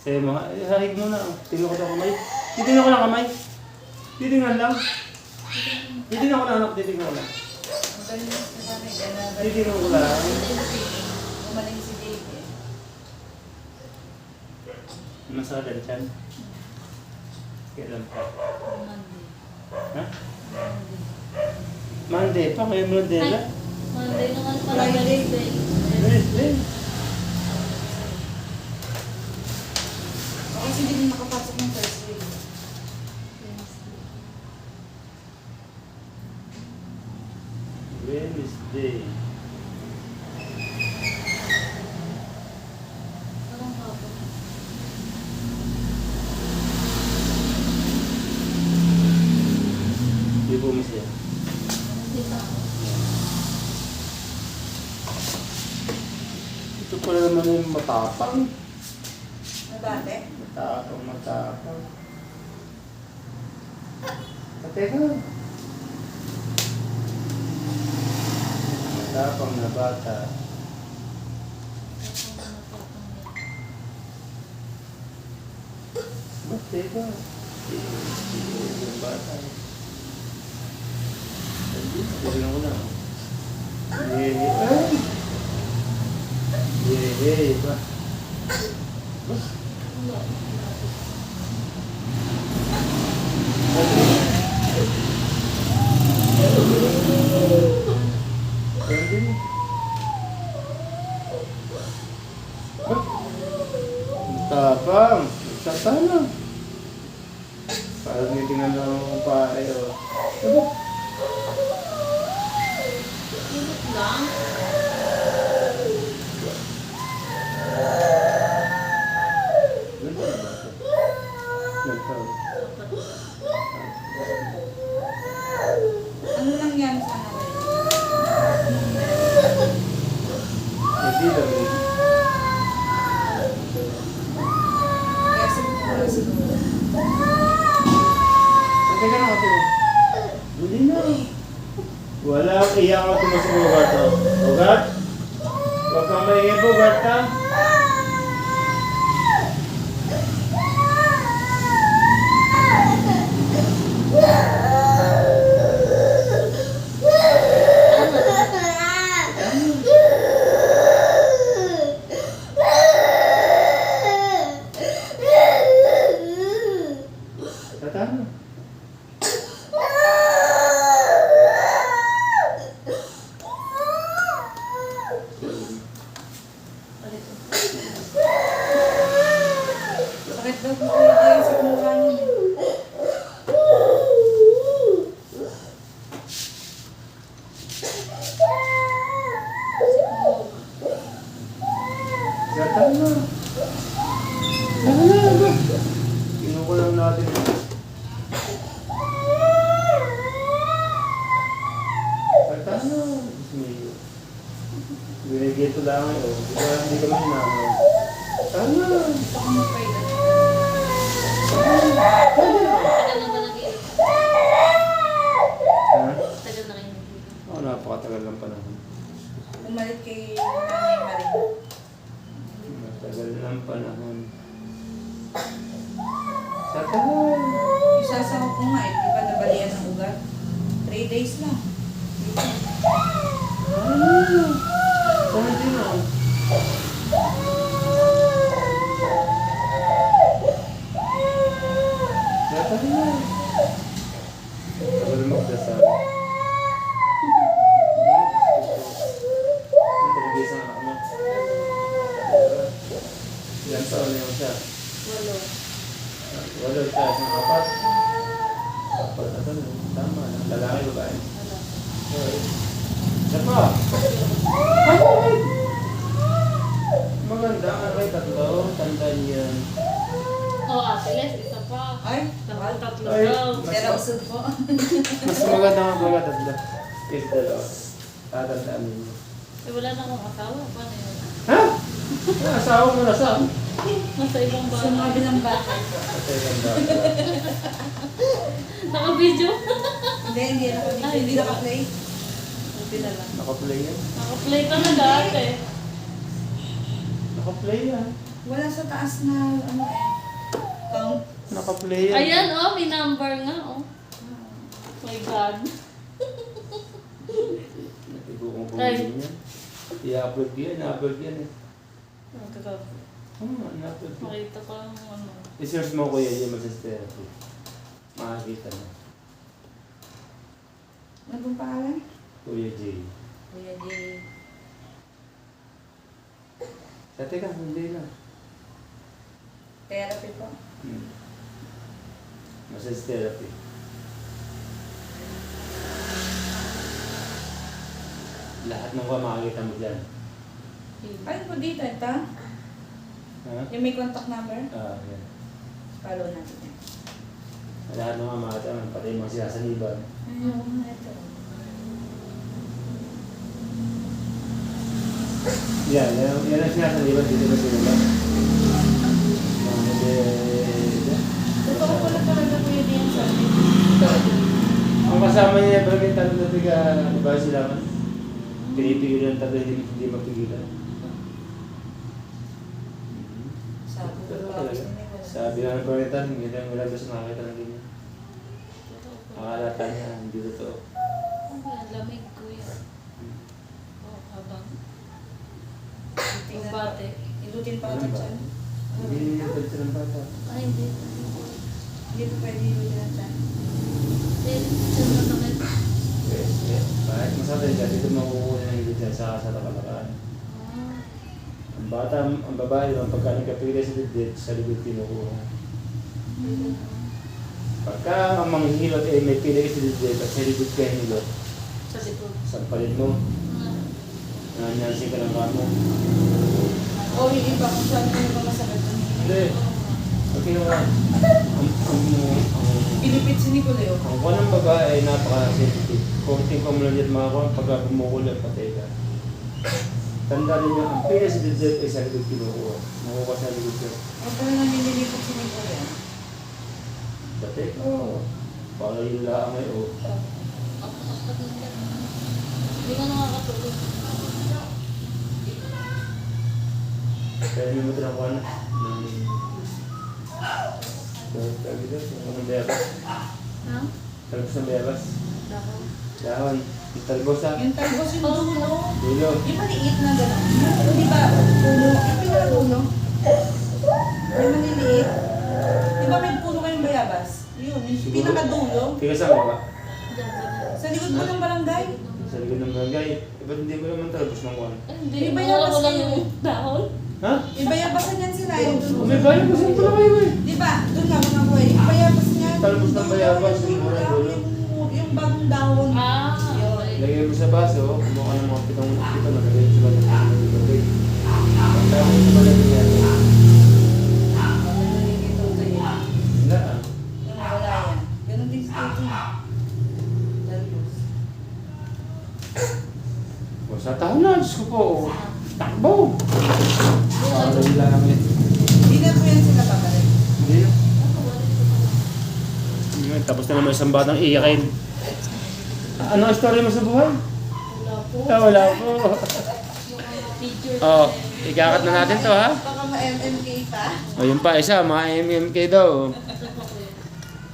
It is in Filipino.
Sa'yo mga, hahig mo na. Tingnan ko na kamay. Titingnan ko lang kamay. Titingnan lang. Titingnan ko lang anak, titingnan ko lang. Titingnan ko lang. Umaling si David. Masakit ang tiyan. Kailan pa? Monday. Ha? Monday pa, kayo mo din na? Monday naman pala Friday. Wednesday. Wednesday. Ako kasi hindi nakapasok ng Thursday. Wednesday. Parang hapon. Hindi po masaya. Hindi pa ako. Ito pala naman yung matapang. Ang dati? Matapang, matapang. Teka. Matapang na bata. Ba't teka? Yung bata. Tignan ko na. Ay! Ba? Pwede. Tapang. Sa sana. Parang nitingan lang akong pae. Init lang. Ano lang yan sa natin? Hindi lang. Kaya siguro siguro. Teka na ako. Hindi na. Wala akong iyak ako tumasok ng ugat. Ugat? Huwag kang maingay po, ugat ka. Tatama. Sakit daw po kayo sa mukha niyo. Tatama. Tatama. Kinuha lang natin. Tatama. Bismillah. Binigay ito lang eh. Hindi kami hinahaw. Tama. Gusto ko mag-pray na. Tagal na ba nag-iit? Ha? Tagal na kayo nag-iit. Oo, napakatagal lang panahon. Umalit kay Nanay Marie. Matagal lang panahon. Sa tagal. Yung sasawa ko nga, di ba nabalian ng ugat? 3 days lang. Saan din ako? Sa tagal. Tagal magdasal. Ang talagisang anak mo. Ilan taon na yun siya? Walo. Walo siya, isang apat. Apat na taon. Tama na. Lalaki, babae. Walo. Isa pa. Maganda ka kay tatlo. Tandaan yan. Oh, Ate Les, isa pa. Ay, Tatlo Ay. daw. pero usod po. Mas maganda nga mga tatlo. Is dalawa. Tatandaan mo. Eh, wala na akong asawa. Paano yun? Ha? Ang asawa mo na saan? Nasa ibang Sa mga bahay. bilang bahay. Kasi ganda. Naka-video. Hindi naka-video. Ay, Hindi naka-play. Buti na lang. Naka-play yan? Naka-play ka na dati. Naka-play yan. Wala sa taas na ano eh. Count. Naka-play yan. Ayan, oh, may number nga, oh. My God. Natibukong po Ay. yan. I-upload ko yan. I-upload ko yan eh. Magkakapo. I-upload ko. Makita ko lang ano. I-search mo Kuya Jay Massage Therapy. Makakita mo. Ano bang pangalan? Kuya Jay. Kuya Jay. Teka, hindi na. Therapy po. Massage Therapy. Lahat ng makakita mo dyan. Ayun po dito, ito. Ha? Yung may contact number. Yan. Follow natin yan. Lahat ng makakita mo, pati yung mga sinasaniban. Ayun, ito. Yan ang sinasaniban dito na sinulat. Totoo pala talaga Kuya Jay ang sabi. Ang kasama niya, bagay tanong na tiga, ba sila man? Pinipigilan tayo, hindi mapigilan. Sabi ko Pero pa. talaga, sabi nga ng paritan, hindi lang wala gusto nakakita ng ganyan. Akalata niya, hindi totoo. Ang lamig ko yan. Oh, habang. Tingnan Bate. Ilutin pa Ano agad ba? dyan. Hindi niya pwede ng bata. Ay, hindi. Hindi po pwede ilutin dyan. Dito na sakit. Kahit masakit ka, dito makukuha ng hindi dyan sa kapalakaan. Ah. Ang bata, ang babae, ang pagka nagkapigil sa dibdib, sa libid kinukuha. Pagka ang manghihilot ay may pili sa dibdib at sa libid ka hinilot, Sa likod. sampalin mo, Ah. nanyansin ka ng kamo. O yung iba kung saan mo ba masakit ang Hindi. Okay naman. Pilipit si Nicoleo. Ang kuha ng babae ay napaka-sensitive. Konting kumulat mga kuha pagka bumukulat patay ka. Tanda rin nyo, ang pili sa dibdib ay sa libid kinukuha. Nakuha sa libid ka. Ang pala nang nililipot si Nicoleo. Patay ka. Oo. Para yung laang ay o. Hindi ko nakakatulog. Kaya may mutra ko na. Sabi doon, ang bebas. Ha? Talbos ng bebas. Dako. Dahon. Yung talbos ha. Yung talbos yung dulo. Dulo. Yung maliit na gano'n. Di ba? Puno. Ito yung puno. Yung maliliit. Di ba may puno kayong bayabas? Yun. Yung pinakadulo. Tiga saan ka ba? Diyan, diyan. Sa likod mo ng barangay. Sa likod ng barangay. Ba't hindi mo naman talbos ng kuwan? Ay, hindi. May Wala bayabas ko lang kayo. yung dahon. Ha? Yung bayabasan yan sila. Yung dulo. May bayan kasi ito na kayo eh. Di ba? Doon nga mga buhay. Yung bayabas niya. Talbos ng bayabas, Yung yung murang dulo. yung bagong dahon. Ah, Yun. okay. Lagay mo sa baso, kumuha ng mga pitong pito na lagay sa baso ng tubig. Pagkakit sa malagay yan. Nalilito ito yan. Wala ah. Yung wala yan. Ganun din sa ito. Talbos. O, sa taon na, Diyos ko po. Takbo! Para yung langit. Hindi na po yan sila babalik. Hindi na. Tapos na naman isang batang iyakin. Ano ang story mo sa buhay? Wala po. Wala po. Yung picture. Oh, ikakat na natin to ha. Baka ma-MMK pa. O yun pa, isa, mga MMK daw. Ito po